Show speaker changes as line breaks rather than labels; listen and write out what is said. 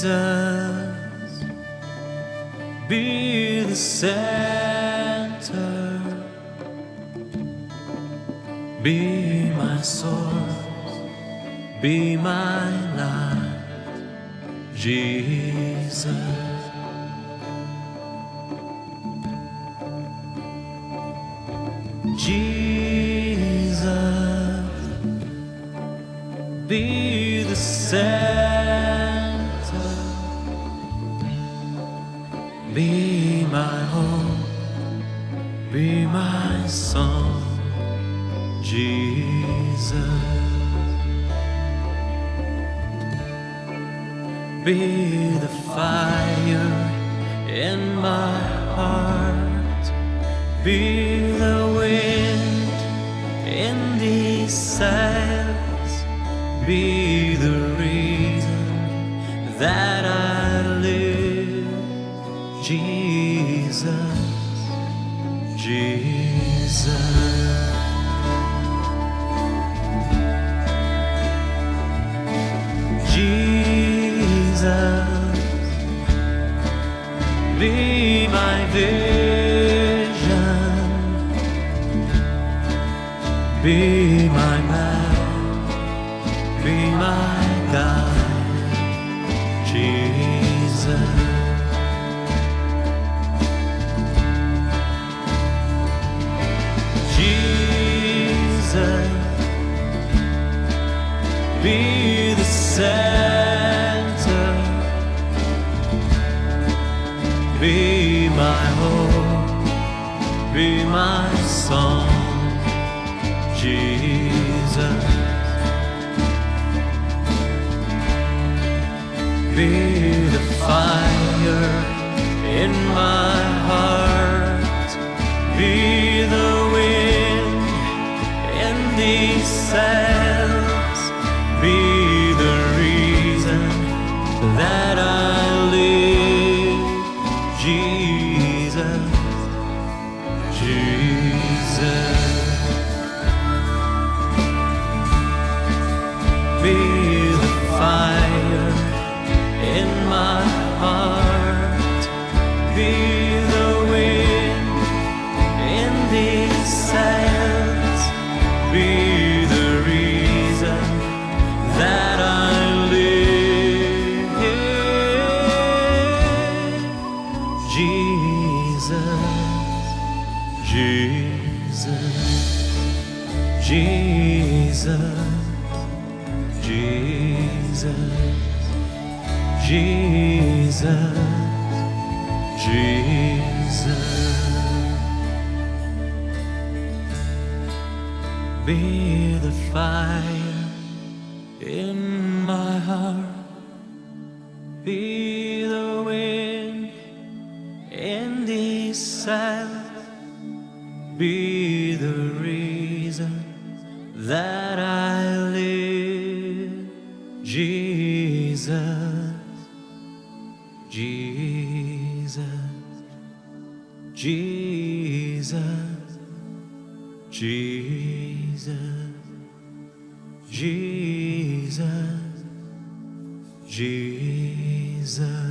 Jesus, be the center, be my source, be my life, Jesus. Jesus, be the center, be my hope, be my song, Jesus. Be the fire in my heart, be the wind in these sails, be the reason that I live, Jesus, Jesus. Jesus, be my vision, be my man, be my guide, Jesus. Jesus, be the center, be my hope, be my song, Jesus. Be the fire in my heart, be the wind in these sails, be the reason that I live, Jesus, Jesus. Be the fire in my heart, be the wind in these sails, be the reason that I live, Jesus, Jesus, Jesus, Jesus, Jesus, Jesus. Be the fire in my heart, be the wind in these sails, be the reason that I live, Jesus, Jesus, Jesus, Jesus, Jesus, Jesus.